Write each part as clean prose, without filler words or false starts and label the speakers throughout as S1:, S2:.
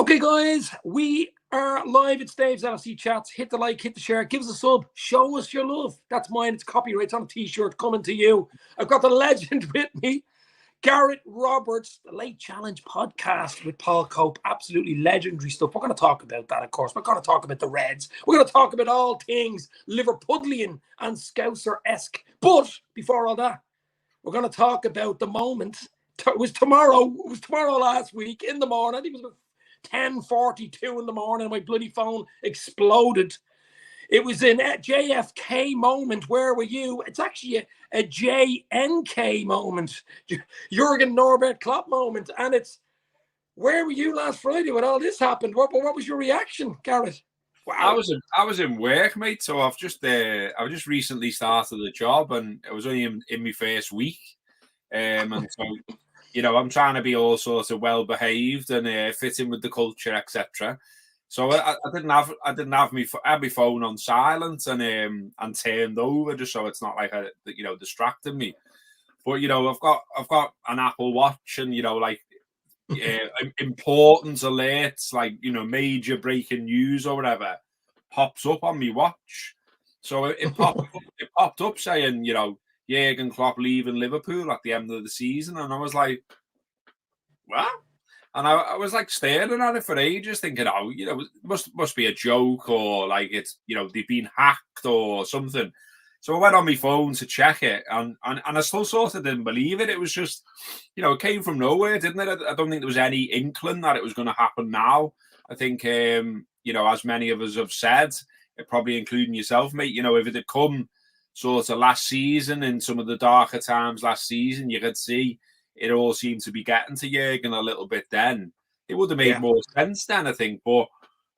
S1: Okay, guys, we are live. It's Dave's LFC Chats. Hit the like, hit the share, give us a sub, show us your love. That's mine. It's copyright. It's on a t-shirt coming to you. I've got the legend with me, Gareth Roberts, the Late Challenge podcast with Paul Cope. Absolutely legendary stuff. We're going to talk about that, of course. We're going to talk about the Reds. We're going to talk about all things Liverpudlian and Scouser-esque. But before all that, we're going to talk about the moment. It was tomorrow last week in the morning. I think it was about 10:42 in the morning. My bloody phone exploded. It was in a JFK moment. Where were you? It's actually a JNK moment. Jurgen Klopp moment. And it's, where were you last Friday when all this happened? What was your reaction, Gareth?
S2: Wow. I was in work, mate. So I've just recently started the job, and it was only in my first week. And so, you know, I'm trying to be all sorts of well behaved and fit in with the culture, etc. So I didn't have my phone on silent and turned over, just so it's not like distracting me. But you know, I've got an Apple Watch, and you know, like important alerts, like, you know, major breaking news or whatever pops up on my watch. So it popped up saying, you know, Jurgen Klopp leaving Liverpool at the end of the season, and I was like, what? And I was like staring at it for ages, thinking, oh, you know, it must be a joke, or like it's, you know, they've been hacked or something. So I went on my phone to check it, and I still sort of didn't believe it. It was just, you know, it came from nowhere, didn't it? I don't think there was any inkling that it was going to happen now. I think, you know, as many of us have said, probably including yourself, mate, you know, if it had come sort of last season, in some of the darker times last season, you could see it all seemed to be getting to Jurgen a little bit then. It would have made more sense then, I think. But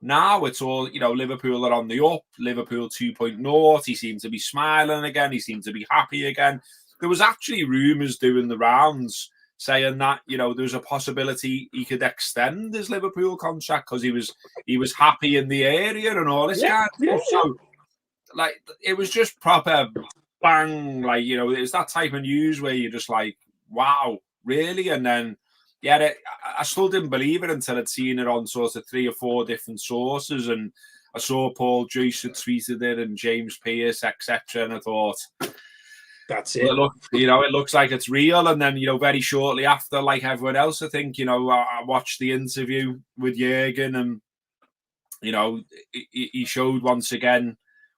S2: now it's all, you know, Liverpool are on the up, Liverpool 2.0. He seemed to be smiling again. He seemed to be happy again. There was actually rumours doing the rounds saying that, you know, there was a possibility he could extend his Liverpool contract because he was happy in the area and all this kind of stuff. So, like, it was just proper bang. Like, you know, it's that type of news where you're just like, wow, really? And then, yeah, I still didn't believe it until I'd seen it on sort of 3 or 4 different sources, and I saw Paul Joyce had tweeted it and James Pearce, etc. And I thought,
S1: that's it.
S2: Look, you know, it looks like it's real. And then, you know, very shortly after, like everyone else, I think, you know, I watched the interview with Jurgen, and, you know, he showed once again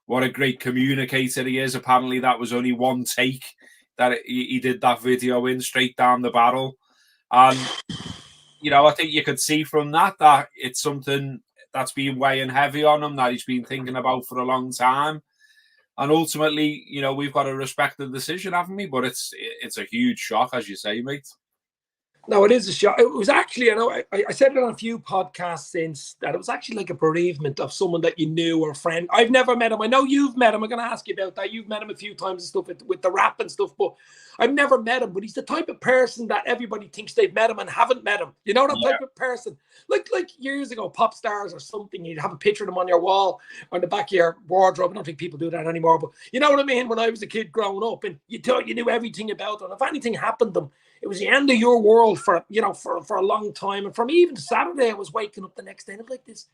S2: what a great communicator he is. Apparently that was only one take that he did that video in, straight down the barrel. And, you know, I think you could see from that it's something that's been weighing heavy on him, that he's been thinking about for a long time. And ultimately, you know, we've got to respect the decision, haven't we? But it's a huge shock, as you say, mate.
S1: No, it is a shock. It was actually, I know, I said it on a few podcasts since, that it was actually like a bereavement of someone that you knew or a friend. I've never met him. I know you've met him. I'm going to ask you about that. You've met him a few times and stuff with the rap and stuff, but I've never met him. But he's the type of person that everybody thinks they've met him and haven't met him. You know, that type of person. Like years ago, pop stars or something, you'd have a picture of them on your wall or on the back of your wardrobe. I don't think people do that anymore, but you know what I mean? When I was a kid growing up, and you thought you knew everything about them. If anything happened to them, it was the end of your world for a long time. And from even Saturday, I was waking up the next day and I'm like, this,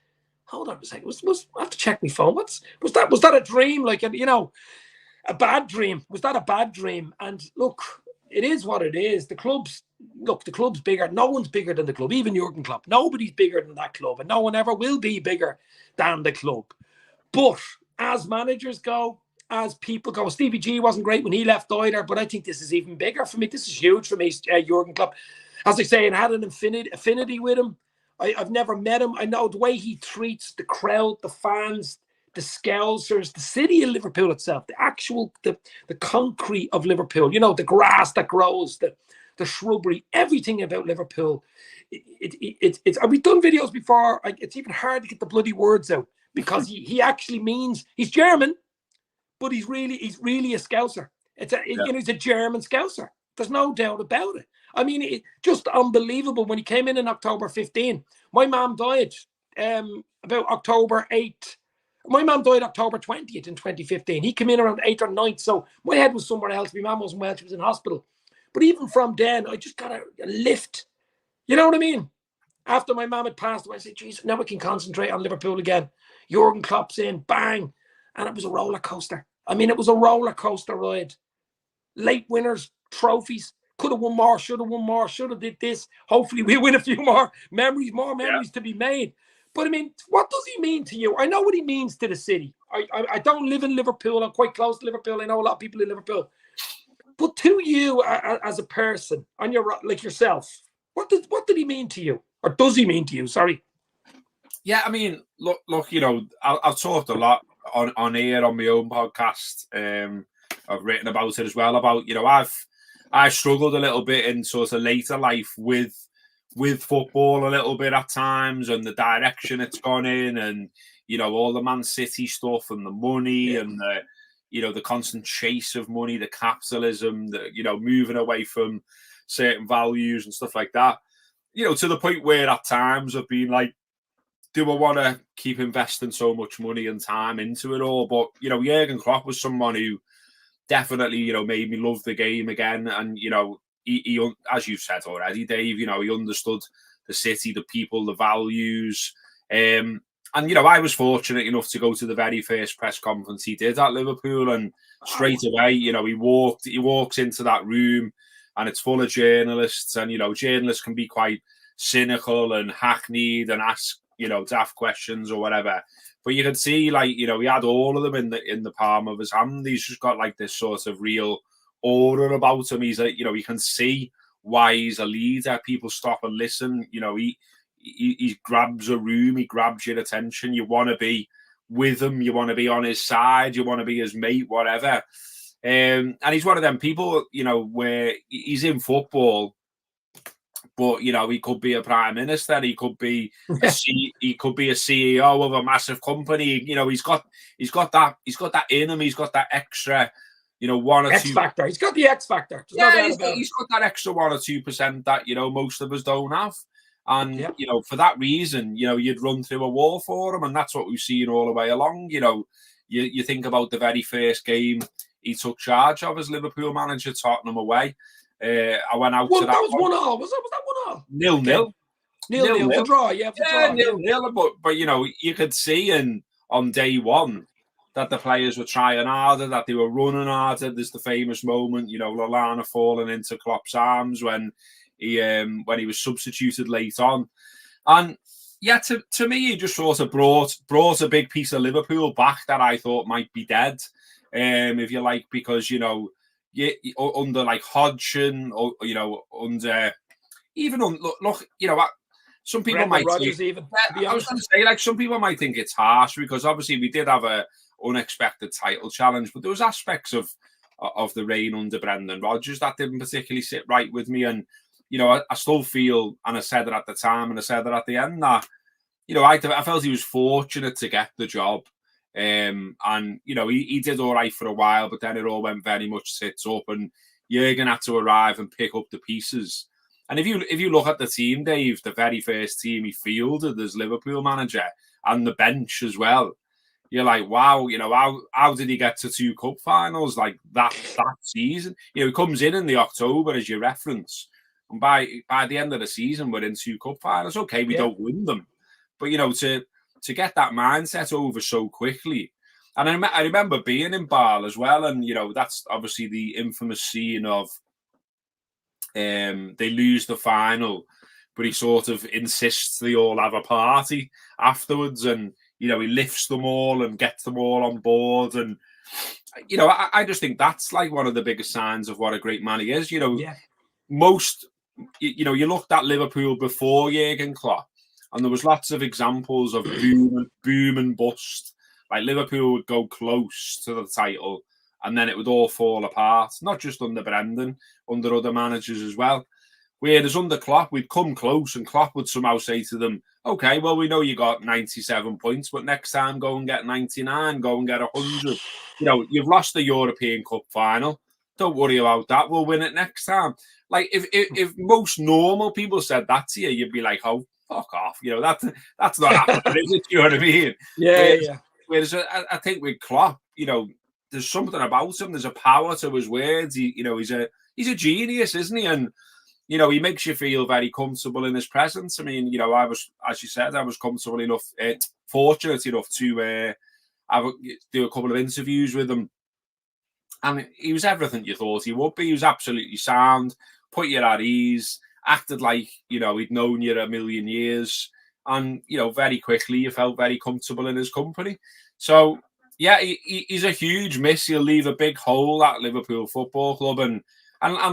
S1: hold on a second, I have to check my phone. Was that a dream? Like, you know, a bad dream? Was that a bad dream? And look, it is what it is. The club's bigger. No one's bigger than the club, even Jurgen Klopp. Nobody's bigger than that club, and no one ever will be bigger than the club. But as managers go, as people go, Stevie G wasn't great when he left either, but I think this is even bigger for me. This is huge for me, Jurgen Klopp. As I say, I had an affinity with him. I've never met him. I know the way he treats the crowd, the fans, the Scousers, the city of Liverpool itself, the concrete of Liverpool, you know, the grass that grows, the shrubbery, everything about Liverpool. We've done videos before. It's even hard to get the bloody words out, because he actually means, he's German, but he's really a Scouser. You know, he's a German Scouser. There's no doubt about it. I mean, just unbelievable. When he came in October 15, my mom died about October 8. My mom died October 20th in 2015. He came in around 8th or 9th, so my head was somewhere else. My mom wasn't well. She was in hospital. But even from then, I just got a lift. You know what I mean? After my mum had passed away, I said, geez, now we can concentrate on Liverpool again. Jurgen Klopp's in, bang. And it was a roller coaster. I mean, it was a roller coaster ride. Late winners, trophies. Could have won more, should have did this. Hopefully we win a few more memories to be made. But I mean, what does he mean to you? I know what he means to the city. I don't live in Liverpool. I'm quite close to Liverpool. I know a lot of people in Liverpool. But to you as a person, on your like yourself, what did he mean to you? Or does he mean to you? Sorry.
S2: Yeah, I mean, look, you know, I've talked a lot on here on my own podcast. I've written about it as well. About, you know, I struggled a little bit in sort of later life with football a little bit at times, and the direction it's gone in, and you know, all the Man City stuff and the money and the, you know, the constant chase of money, the capitalism, the, you know, moving away from certain values and stuff like that. You know, to the point where at times I've been like, do I want to keep investing so much money and time into it all? But, you know, Jurgen Klopp was someone who definitely, you know, made me love the game again. And, you know, he as you've said already, Dave, you know, he understood the city, the people, the values. And, you know, I was fortunate enough to go to the very first press conference he did at Liverpool. And straight away, you know, he walks into that room and it's full of journalists. And, you know, journalists can be quite cynical and hackneyed and ask, you know, daft questions or whatever. But you could see, like, you know, he had all of them in the palm of his hand. He's just got like this sort of real aura about him. He's like, you know, you can see why he's a leader. People stop and listen. You know, he grabs a room, he grabs your attention. You want to be with him, you want to be on his side, you want to be his mate, whatever. And he's one of them people, you know, where he's in football, but you know, he could be a prime minister, he could be he could be a CEO of a massive company. You know, he's got that in him. He's got that extra, you know, one or
S1: X
S2: two
S1: factor. He's got the X factor.
S2: He's got that extra 1 or 2% that, you know, most of us don't have. And you know, for that reason, you know, you'd run through a wall for him, and that's what we've seen all the way along. You know, you think about the very first game he took charge of as Liverpool manager, Tottenham away. I went out to that.
S1: That was 1-1. Was that 1-1?
S2: 0-0.
S1: 0-0. It was a draw. Yeah, it was a draw.
S2: 0-0. But you know, you could see on day one that the players were trying harder, that they were running harder. There's the famous moment, you know, Lallana falling into Klopp's arms when he was substituted late on. And yeah, to me, he just sort of brought a big piece of Liverpool back that I thought might be dead, if you like, because, you know, under like Hodgson, or, you know, under even look, you know, some people might
S1: Rodgers
S2: say,
S1: even.
S2: I was going to say, like, some people might think it's harsh because obviously we did have a unexpected title challenge, but there was aspects of the reign under Brendan Rodgers that didn't particularly sit right with me. And you know, I still feel, and I said it at the time and I said it at the end, that, you know, I felt he was fortunate to get the job. And, you know, he did all right for a while, but then it all went very much tits up, and Jurgen had to arrive and pick up the pieces. And if you look at the team, Dave, the very first team he fielded as Liverpool manager, and the bench as well, you're like, wow, you know, how did he get to 2 cup finals like that season? You know, he comes in the October, as you reference, and by the end of the season, we're in 2 cup finals. Okay, we don't win them, but you know, to get that mindset over so quickly. And I remember being in Bâle as well, and you know, that's obviously the infamous scene of they lose the final, but he sort of insists they all have a party afterwards, and you know, he lifts them all and gets them all on board. And you know, I just think that's like one of the biggest signs of what a great man he is. You know, you know, you looked at Liverpool before Jurgen Klopp, and there was lots of examples of boom and bust. Like Liverpool would go close to the title, and then it would all fall apart. Not just under Brendan, under other managers as well. Whereas under Klopp, we'd come close, and Klopp would somehow say to them, "Okay, well, we know you got 97 points, but next time go and get 99, go and get 100. You know, you've lost the European Cup final. Don't worry about that. We'll win it next time." Like if most normal people said that to you, you'd be like, "Oh, fuck off!" You know, that's not happening, is it? You know what I mean? Whereas I think with Klopp, you know, there's something about him. There's a power to his words. You know, he's a genius, isn't he? And you know, he makes you feel very comfortable in his presence. I mean, you know, I was, as you said, I was comfortable enough, fortunate enough to do a couple of interviews with him. And he was everything you thought he would be. He was absolutely sound, put you at ease, acted like, you know, he'd known you a million years. And, you know, very quickly you felt very comfortable in his company. So, yeah, he's a huge miss. He'll leave a big hole at Liverpool Football Club. And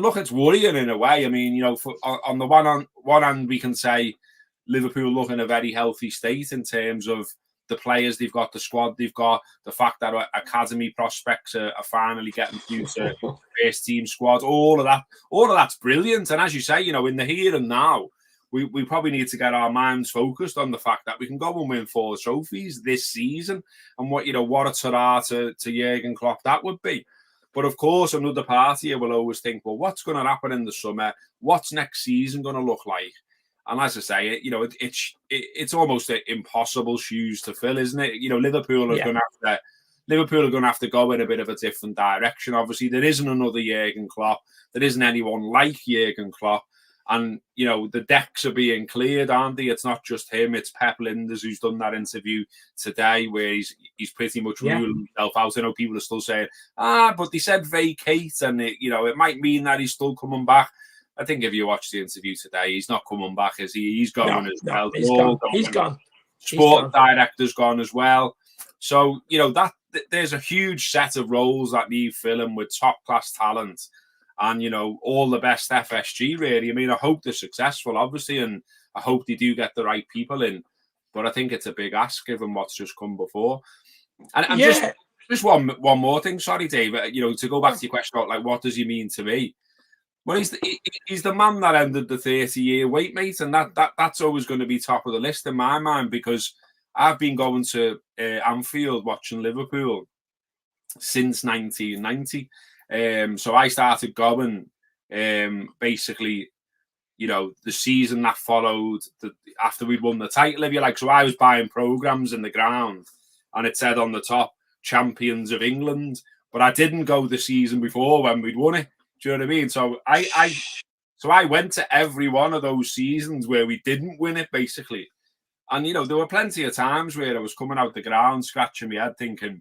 S2: look, it's worrying in a way. I mean, you know, on the one hand, we can say Liverpool look in a very healthy state in terms of the players they've got, the squad they've got, the fact that academy prospects are finally getting through to first team squad, all of that's brilliant. And as you say, you know, in the here and now, we probably need to get our minds focused on the fact that we can go and win 4 trophies this season, and what a hurrah to Jurgen Klopp that would be. But of course, another party will always think, well, what's going to happen in the summer? What's next season going to look like? And as I say, you know, it's almost impossible shoes to fill, isn't it? You know, Liverpool are going to have to go in a bit of a different direction. Obviously, there isn't another Jurgen Klopp. There isn't anyone like Jurgen Klopp. And, you know, the decks are being cleared, aren't they? It's not just him. It's Pep Linders who's done that interview today where he's pretty much ruled himself out. I know people are still saying, but they said vacate, and, it might mean that he's still coming back. I think if you watch the interview today, he's not coming back, is he? He's going as well.
S1: He's gone.
S2: Sport director's gone as well. So, you know, that there's a huge set of roles that need filling with top-class talent. And, you know, all the best FSG, really. I mean, I hope they're successful, obviously, and I hope they do get the right people in. But I think it's a big ask, given what's just come before. And just one more thing, sorry, Dave, you know, to go back to your question about, like, what does he mean to me? Well, he's the man that ended the 30-year wait, mate, and that's always going to be top of the list in my mind, because I've been going to Anfield watching Liverpool since 1990. So I started going basically, you know, the season that followed after we'd won the title, if you like. So I was buying programmes in the ground, and it said on the top, Champions of England, but I didn't go the season before when we'd won it. Do you know what I mean? So I went to every one of those seasons where we didn't win it, basically. And, you know, there were plenty of times where I was coming out the ground, scratching my head, thinking,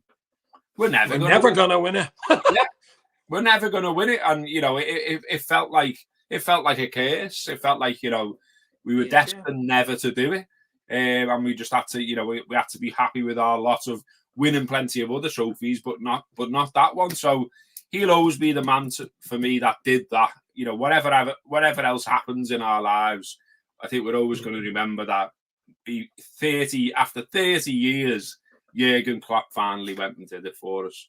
S2: we're never going to win it. Yeah, we're never going to win it. And, you know, it felt like a curse. It felt like, you know, we were desperate never to do it. And we just had to, you know, we had to be happy with our lot of winning plenty of other trophies, but not that one. So he'll always be the man for me that did that. You know, whatever else happens in our lives, I think we're always going to remember that. After 30 years, Jurgen Klopp finally went and did it for us.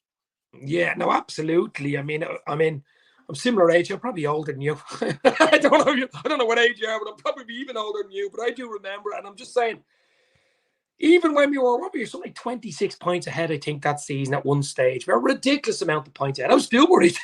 S1: Yeah, no, absolutely. I mean, I'm similar age. I'm probably older than you. I don't know what age you are, but I'm probably even older than you. But I do remember, and I'm just saying, even when we were something like 26 points ahead, I think, that season at one stage, we were a ridiculous amount of points ahead. I was still worried.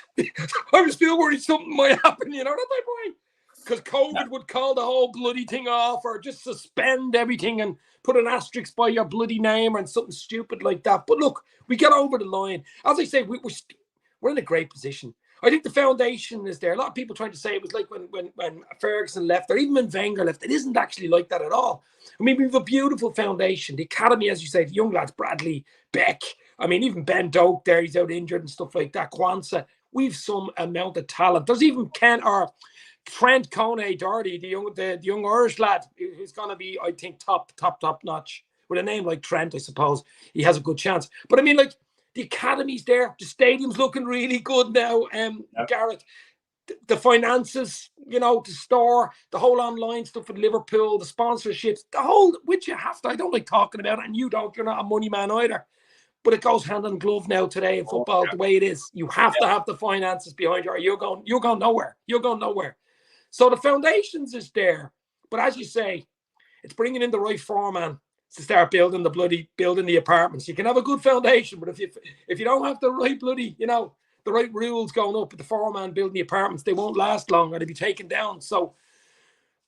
S1: Something might happen, you know, that type of way. Because COVID would call the whole bloody thing off, or just suspend everything and put an asterisk by your bloody name or something stupid like that. But look, we get over the line. As I say, we're in a great position. I think the foundation is there. A lot of people trying to say it was like when Ferguson left, or even when Wenger left. It isn't actually like that at all. I mean, we have a beautiful foundation. The academy, as you say, the young lads, Bradley, Beck. I mean, even Ben Doak there, he's out injured and stuff like that. Kwanzaa. We've some amount of talent. There's even Trent Coney-Doherty, the young Irish lad, who's going to be, I think, top notch. With a name like Trent, I suppose he has a good chance. But I mean, like, the academy's there. The stadium's looking really good now. Gareth, the finances, you know, the store, the whole online stuff with Liverpool, the sponsorships, the whole, which you have to. I don't like talking about it, and you don't. You're not a money man either. But it goes hand in glove now today in football, the way it is. You have to have the finances behind you, or you're going nowhere. You're going nowhere. So the foundations is there. But as you say, it's bringing in the right foreman to start building the apartments. You can have a good foundation, but if you don't have the right the right rules going up with the foreman building the apartments, they won't last long, or they'll be taken down. So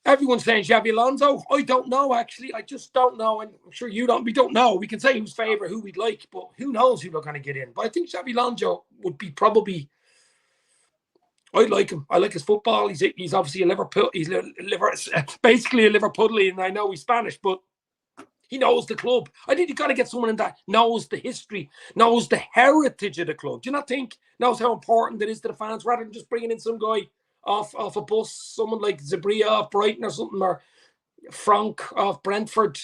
S1: everyone's saying Xabi Alonso. I don't know, actually. I just don't know. And I'm sure you don't. We don't know. We can say who's favourite, who we'd like, but who knows who they're going to get in. But I think Xabi Alonso would be probably I like him. I like his football. He's obviously a Liverpool. Basically a Liverpoolian. And I know he's Spanish, but he knows the club. I think you got to get someone in that knows the history, knows the heritage of the club. Do you not think knows how important it is to the fans, rather than just bringing in some guy off a bus, someone like Zabria off Brighton or something, or Frank off Brentford?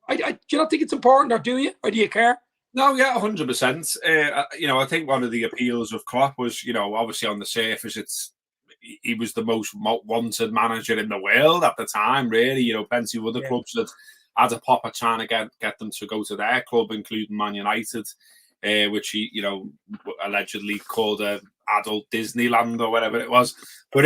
S1: Do you not think it's important, or do you? Or do you care?
S2: No, yeah, 100%. I think one of the appeals of Klopp was, obviously on the surface, he was the most wanted manager in the world at the time, really. Plenty of other clubs that had a pop at trying to get them to go to their club, including Man United, which he, allegedly called a adult Disneyland or whatever it was. But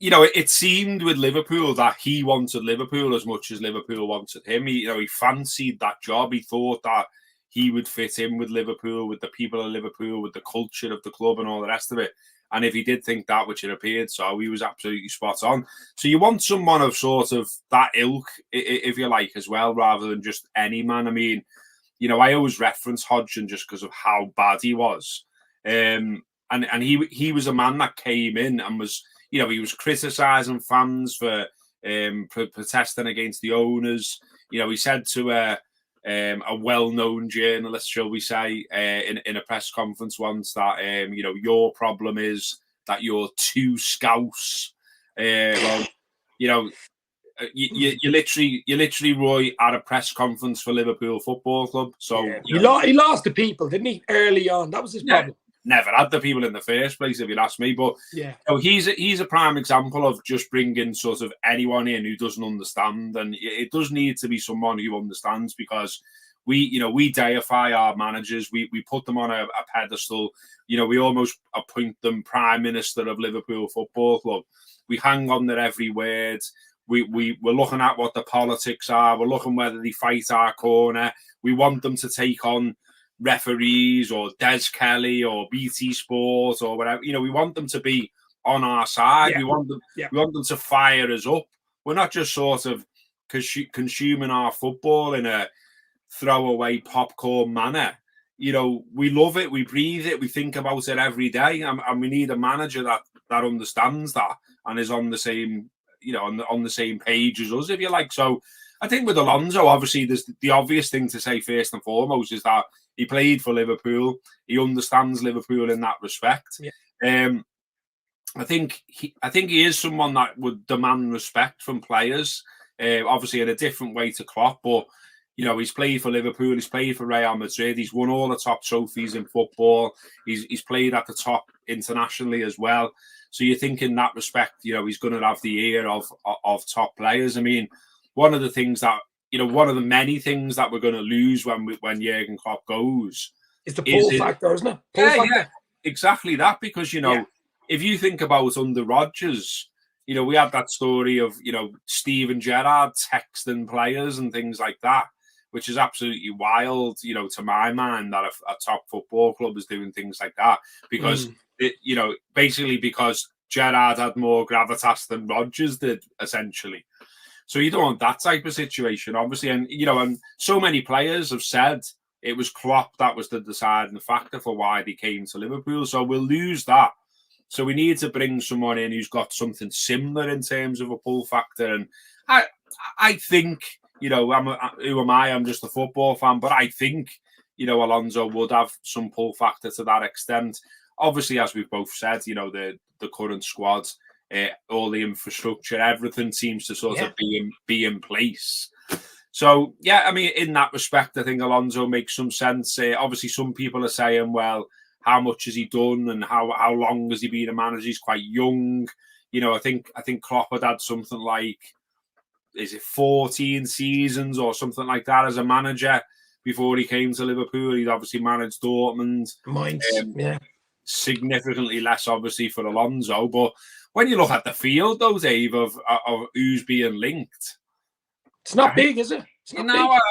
S2: it seemed with Liverpool that he wanted Liverpool as much as Liverpool wanted him. He fancied that job. He thought that he would fit in with Liverpool, with the people of Liverpool, with the culture of the club and all the rest of it. And if he did think that, which it appeared so, he was absolutely spot on. So you want someone of sort of that ilk, if you like, as well, rather than just any man. I mean, I always reference Hodgson just because of how bad he was. And he was a man that came in and was... he was criticising fans for protesting against the owners. He said to a well-known journalist, shall we say, in a press conference once that, your problem is that you're too scouse. You literally, Roy, at a press conference for Liverpool Football Club. So
S1: he lost the people, didn't he? Early on, that was his problem.
S2: Never had the people in the first place, if you'd ask me. But he's a prime example of just bringing sort of anyone in who doesn't understand, and it does need to be someone who understands, because we deify our managers. We put them on a pedestal. We almost appoint them Prime Minister of Liverpool Football Club. We hang on their every word. We're looking at what the politics are. We're looking whether they fight our corner. We want them to take on referees or Des Kelly or BT Sport or whatever. We want them to be on our side. We want them to fire us up. We're not just sort of consuming our football in a throwaway popcorn manner. We love it, we breathe it, we think about it every day, and we need a manager that understands that and is on the same on the same page as us, if you like. So I think with Alonso, obviously, there's the obvious thing to say first and foremost is that he played for Liverpool. He understands Liverpool in that respect. I think he is someone that would demand respect from players, obviously in a different way to Klopp. But he's played for Liverpool. He's played for Real Madrid. He's won all the top trophies in football. He's played at the top internationally as well. So you think in that respect, he's going to have the ear of top players. I mean, one of the things that one of the many things that we're going to lose when Jurgen Klopp goes
S1: is the pull factor, isn't it?
S2: Yeah, exactly that. Because if you think about under Rodgers, we had that story of Steven Gerrard texting players and things like that, which is absolutely wild. To my mind, that a top football club is doing things like that because basically because Gerrard had more gravitas than Rodgers did, essentially. So you don't want that type of situation, obviously. And, and so many players have said it was Klopp that was the deciding factor for why they came to Liverpool. So we'll lose that. So we need to bring someone in who's got something similar in terms of a pull factor. And I think, who am I? I'm just a football fan. But I think, Alonso would have some pull factor to that extent. Obviously, as we've both said, the current squad, all the infrastructure, everything seems to sort of be in place. So, I mean, in that respect, I think Alonso makes some sense. Obviously, some people are saying, well, how much has he done and how long has he been a manager? He's quite young. I think Klopp had something like, is it 14 seasons or something like that as a manager before he came to Liverpool. He'd obviously managed Dortmund. Significantly less, obviously, for Alonso. But when you look at the field, though, Dave, of who's being linked,
S1: it's not big, is it?
S2: I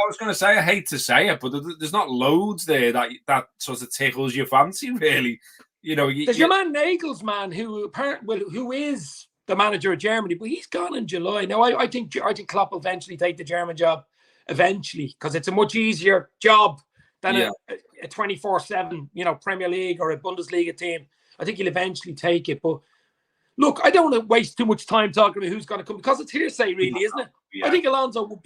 S2: was going to say, I hate to say it, but there's not loads there that sort of tickles your fancy, really.
S1: There's your man Nagelsmann, who is the manager of Germany, but he's gone in July. Now, I think Klopp will eventually take the German job, because it's a much easier job than a 24/7, Premier League or a Bundesliga team. I think he'll eventually take it. But look, I don't want to waste too much time talking about who's going to come because it's hearsay, really, isn't it? Yeah. I think Alonso would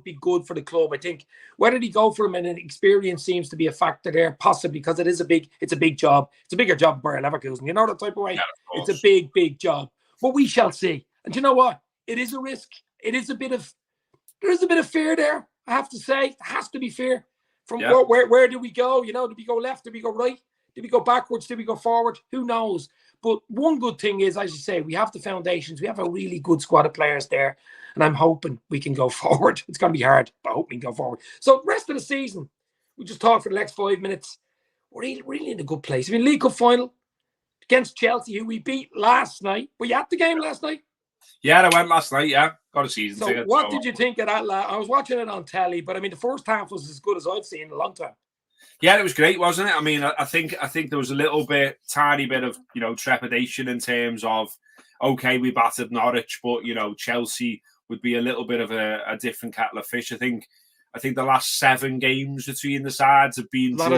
S1: be good for the club. I think whether they go for him, and experience seems to be a factor there, possibly because it's a big job. It's a bigger job for Leverkusen. You know that type of way. Yeah, of it's a big job. But we shall see. And you know what? It is a risk. There is a bit of fear there. I have to say, it has to be fear. From where do we go? You know, do we go left? Do we go right? Do we go backwards? Do we go forward? Who knows? But one good thing is, as you say, we have the foundations. We have a really good squad of players there. And I'm hoping we can go forward. It's going to be hard, but I hope we can go forward. So the rest of the season, we just talk for the next 5 minutes. We're really in a good place. I mean, League Cup final against Chelsea, who we beat last night. Were you at the game last night?
S2: Yeah, I went last night, yeah. Got a season ticket.
S1: What did you think of that? I was watching it on telly, but I mean, the first half was as good as I've seen in a long time.
S2: Yeah, it was great, wasn't it? I mean, I think there was a tiny bit of, trepidation in terms of, okay, we battered Norwich, but, Chelsea would be a little bit of a different kettle of fish. I think the last 7 games between the sides have been
S1: a lot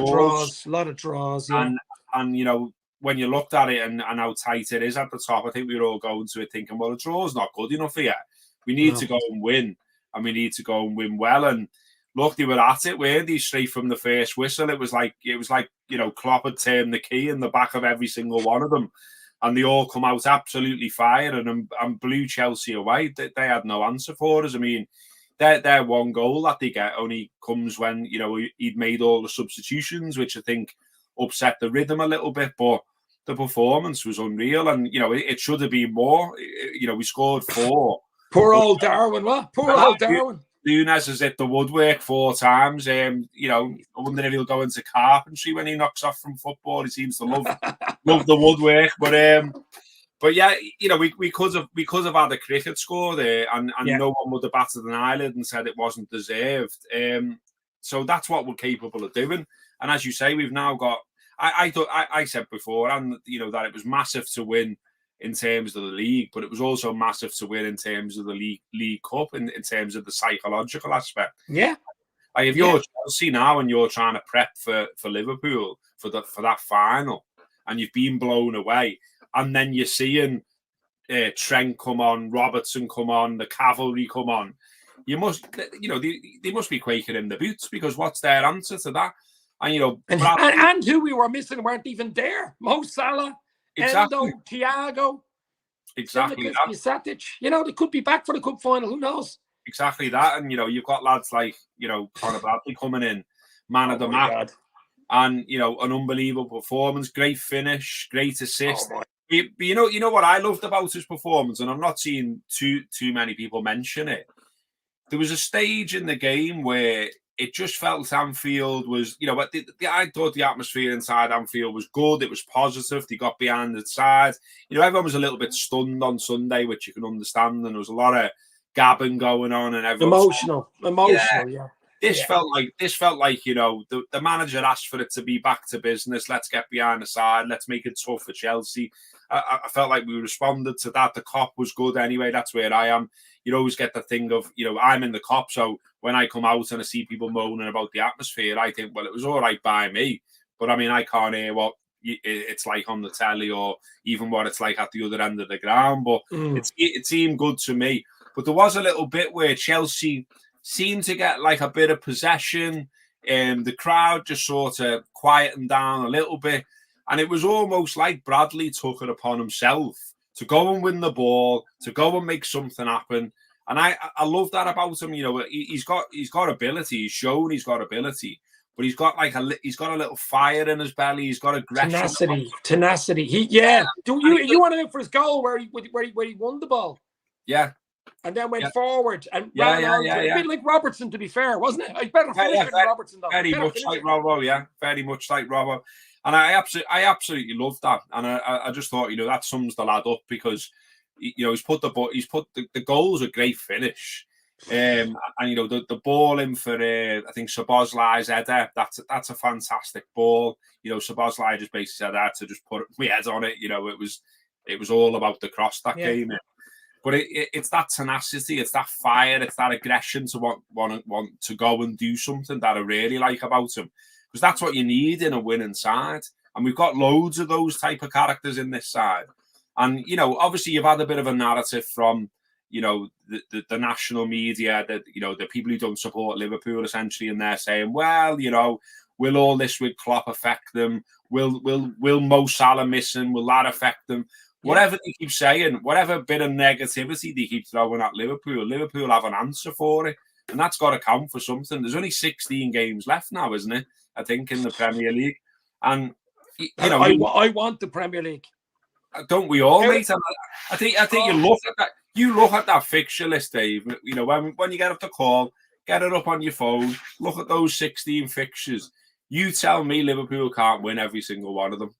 S1: of draws, yeah.
S2: And when you looked at it and how tight it is at the top, I think we were all going to it thinking, well, the draw's not good enough here. We need to go and win, and we need to go and win well. And look, they were at it, weren't they? Straight from the first whistle, it was like Klopp had turned the key in the back of every single one of them, and they all come out absolutely fired and blew Chelsea away. They had no answer for us. I mean, their one goal that they get only comes when he'd made all the substitutions, which I think upset the rhythm a little bit, but the performance was unreal, and it should have been more. We scored 4.
S1: Poor old Darwin, what? Poor old Darwin.
S2: Nunes has hit the woodwork 4 times. I wonder if he'll go into carpentry when he knocks off from football. He seems to love the woodwork, but yeah, we could have had a cricket score there, and no one would have batted an eyelid and said it wasn't deserved. So that's what we're capable of doing. And as you say, we've now got. I said before, and that it was massive to win in terms of the league, but it was also massive to win in terms of the League Cup, in terms of the psychological aspect.
S1: Yeah.
S2: Like if you're Chelsea now and you're trying to prep for Liverpool for that final, and you've been blown away, and then you're seeing Trent come on, Robertson come on, the cavalry come on, you must, they must be quaking in the boots, because what's their answer to that? And
S1: and who we were missing weren't even there. Mo Salah.
S2: Exactly.
S1: Endo, Thiago,
S2: exactly that.
S1: Satic. They could be back for the cup final. Who knows?
S2: Exactly that. And you've got lads like Conor Bradley coming in, man of the match, and an unbelievable performance, great finish, great assist. But you know what I loved about his performance, and I'm not seeing too many people mention it. There was a stage in the game where it just felt Anfield was, I thought the atmosphere inside Anfield was good. It was positive. They got behind the side. Everyone was a little bit stunned on Sunday, which you can understand. And there was a lot of gabbing going on, and everyone
S1: emotional. Yeah.
S2: This felt like the manager asked for it to be back to business. Let's get behind the side. Let's make it tough for Chelsea. I felt like we responded to that. The cop was good anyway. That's where I am. You always get the thing of, I'm in the cop, so when I come out and I see people moaning about the atmosphere, I think, well, it was all right by me. But I mean, I can't hear what it's like on the telly, or even what it's like at the other end of the ground. But it seemed good to me. But there was a little bit where Chelsea seemed to get like a bit of possession, and the crowd just sort of quietened down a little bit. And it was almost like Bradley took it upon himself to go and win the ball, to go and make something happen. And I love that about him. He's got ability. He's shown he's got ability, but he's got a little fire in his belly. He's got aggression.
S1: Tenacity. You want to look for his goal where he won the ball?
S2: Yeah.
S1: And then went forward and ran on. A bit like Robertson, to be fair, wasn't it? I better finish with Robertson, though.
S2: Very much like Robbo, yeah. Very much like Robbo. And I absolutely loved that. And I just thought, that sums the lad up, because he's put the goal's a great finish. And the ball in for I think Szoboszlai's header, that's a fantastic ball. Szoboszlai just basically said I had to just put my head on it. It was all about the cross that came in. But it's that tenacity, it's that fire, it's that aggression to want to go and do something that I really like about him. Because that's what you need in a winning side. And we've got loads of those type of characters in this side. And, you know, obviously you've had a bit of a narrative from, you know, the national media that, you know, the people who don't support Liverpool essentially, and they're saying, well, you know, will all this with Klopp affect them? Will Mo Salah miss him? Will that affect them? Yeah. Whatever they keep saying, whatever bit of negativity they keep throwing at Liverpool have an answer for it. And that's got to count for something. There's only 16 games left now, isn't it? I think in the Premier League. And, you know,
S1: I want the Premier League.
S2: Don't we all, mate? I think you look at that. You look at that fixture list, Dave. You know, when you get up the call, get it up on your phone. Look at those 16 fixtures. You tell me Liverpool can't win every single one of them.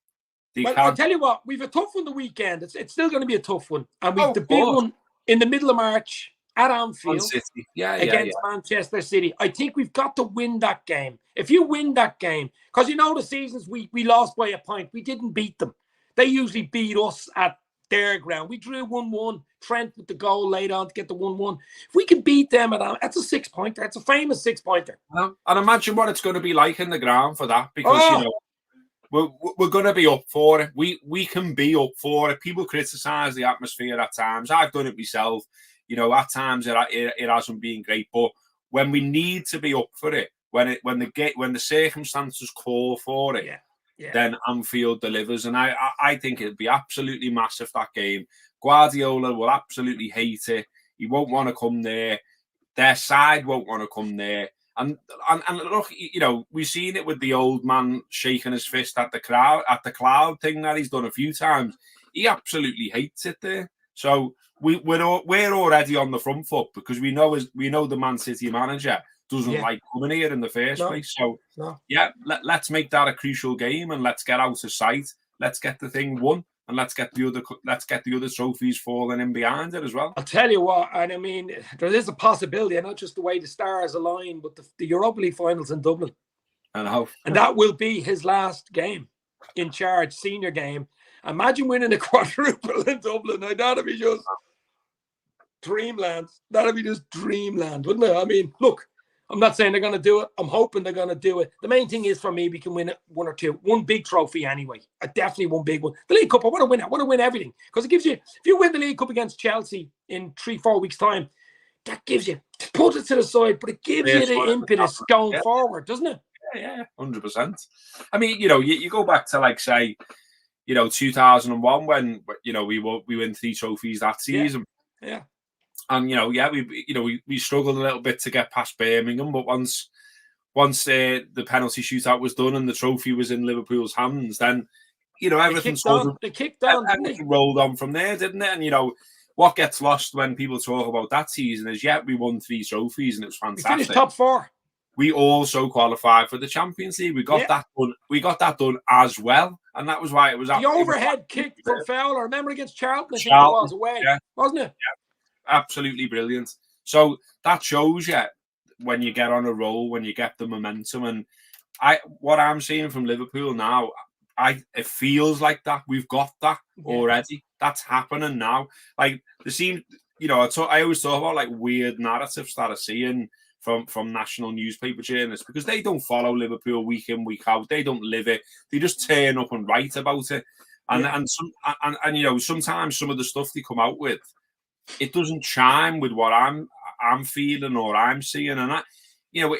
S1: I'll tell you what. We've a tough one the weekend. It's still going to be a tough one, and we've the big one in the middle of March at Anfield against Manchester City. I think we've got to win that game. If you win that game, because you know the seasons we lost by a point, we didn't beat them. They usually beat us at their ground. We drew 1-1. Trent with the goal late on to get the 1-1. If we can beat them that's a 6-pointer. It's a famous 6-pointer.
S2: And imagine what it's going to be like in the ground for that, because you know we're going to be up for it. We can be up for it. People criticise the atmosphere at times. I've done it myself. You know, at times it hasn't been great, but when we need to be up for it, when the circumstances call for it. Yeah. Then Anfield delivers, and I think it'd be absolutely massive, that game. Guardiola will absolutely hate it. He won't want to come there. Their side won't want to come there. And look, you know, we've seen it with the old man shaking his fist at the cloud thing that he's done a few times. He absolutely hates it there. So we're already on the front foot, because we know the Man City manager doesn't like coming here in the first place. So, let's make that a crucial game, and let's get out of sight. Let's get the thing won, and let's get the other trophies falling in behind it as well.
S1: I'll tell you what, and I mean, there is a possibility, not just the way the stars align, but the Europa League finals in Dublin.
S2: I know.
S1: And that will be his last game in charge, senior game. Imagine winning a quadruple in Dublin. Now, that'd be just dreamland. That'd be just dreamland, wouldn't it? I mean, look, I'm not saying they're going to do it. I'm hoping they're going to do it. The main thing is, for me, we can win one or two. One big trophy anyway. Definitely one big one. The League Cup, I want to win it. I want to win everything. Because it gives you, if you win the League Cup against Chelsea in 3-4 weeks' time, that gives you, put it to the side, but it gives you the impetus going forward, doesn't it?
S2: Yeah, 100%. I mean, you know, you go back to, like, say, you know, 2001 when, you know, we win 3 trophies that season.
S1: Yeah.
S2: And, you know, we struggled a little bit to get past Birmingham, but once the penalty shootout was done and the trophy was in Liverpool's hands, then, you know, everything rolled on from there, didn't it? And, you know, what gets lost when people talk about that season is, we won 3 trophies and it was fantastic.
S1: We finished top 4.
S2: We also qualified for the Champions League. We got that done. We got that done as well, and that was why it was
S1: the overhead kick from Fowler. Remember against Charlton? I think it was away, wasn't it?
S2: Yeah. Absolutely brilliant. So that shows you when you get on a roll, when you get the momentum. And what I'm seeing from Liverpool now, it feels like that. We've got that already. That's happening now. Like, there seems, you know, I always talk about, like, weird narratives that I see from national newspaper journalists, because they don't follow Liverpool week in, week out. They don't live it. They just turn up and write about it. And you know, sometimes some of the stuff they come out with, it doesn't chime with what I'm feeling or I'm seeing. And you know,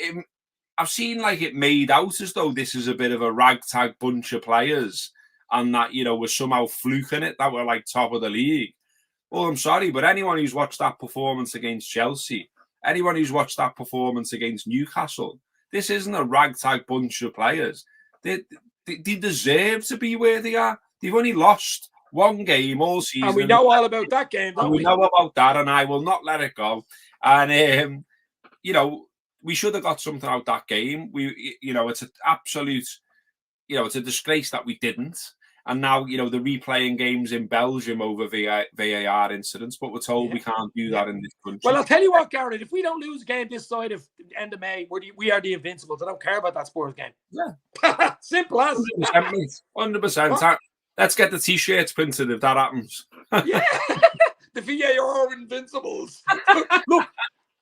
S2: I've seen, like, it made out as though this is a bit of a ragtag bunch of players, and that, you know, we're somehow fluking it, that we're like top of the league. Well, I'm sorry, but anyone who's watched that performance against Chelsea, anyone who's watched that performance against Newcastle, this isn't a ragtag bunch of players. They deserve to be where they are. They've only lost 1 game all season.
S1: And we know all about that game, don't we?
S2: We know about that, and I will not let it go. And, you know, we should have got something out that game. You know, it's an absolute, you know, it's a disgrace that we didn't. And now, you know, they're replaying games in Belgium over VAR incidents, but we're told we can't do that in this country.
S1: Well, I'll tell you what, Gareth, if we don't lose a game this side of the end of May, we are the Invincibles. I don't care about that Spurs game.
S2: Yeah.
S1: Simple as.
S2: 100%. Let's get the T-shirts printed if that happens.
S1: Yeah. The VAR Invincibles. Look,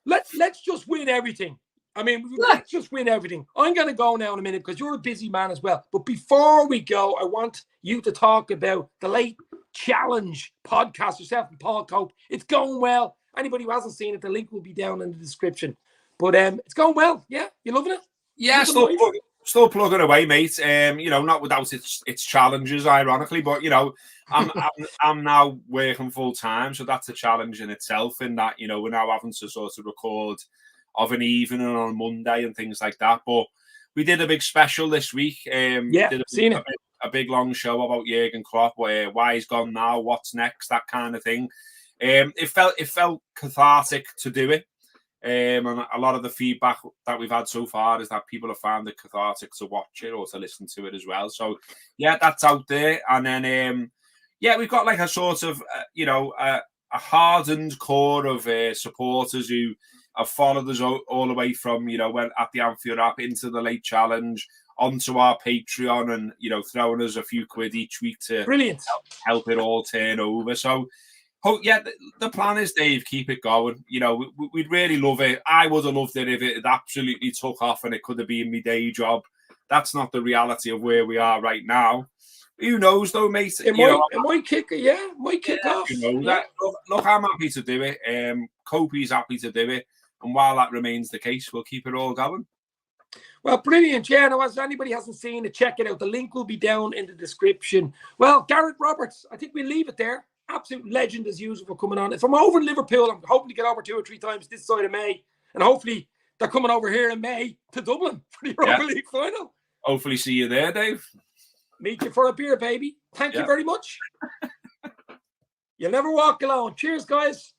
S1: let's just win everything. I mean, let's just win everything. I'm going to go now in a minute because you're a busy man as well. But before we go, I want you to talk about the Late Challenge podcast, yourself and Paul Cope. It's going well. Anybody who hasn't seen it, the link will be down in the description. But it's going well. Yeah, you loving it?
S2: Yeah, still plugging away, mate. Not without its challenges, ironically, but I'm now working full time, so that's a challenge in itself. In that, we're now having to sort of record of an evening on Monday and things like that. But we did a big special this week.
S1: Seen it.
S2: A big long show about Jurgen Klopp, why he's gone now, what's next, that kind of thing. It felt cathartic to do it. And a lot of the feedback that we've had so far is that people have found it cathartic to watch it or to listen to it as well. So yeah, that's out there. And then we've got like a sort of a hardened core of supporters who have followed us all the way from when at the Anfield app into the Late Challenge onto our Patreon and throwing us a few quid each week to help it all turn over. So the plan is, Dave, keep it going. We'd really love it. I would have loved it if it had absolutely took off and it could have been my day job. That's not the reality of where we are right now. Who knows, though, mate?
S1: It might kick off.
S2: Look, I'm happy to do it. Kopi's happy to do it. And while that remains the case, we'll keep it all going.
S1: Well, brilliant. Yeah, no, as anybody hasn't seen it, check it out. The link will be down in the description. Well, Gareth Roberts, I think we'll leave it there. Absolute legend as usual for coming on. If I'm over in Liverpool, I'm hoping to get over 2 or 3 times this side of May. And hopefully they're coming over here in May to Dublin for the Europa League final.
S2: Hopefully see you there, Dave.
S1: Meet you for a beer, baby. Thank you very much. You'll never walk alone. Cheers, guys.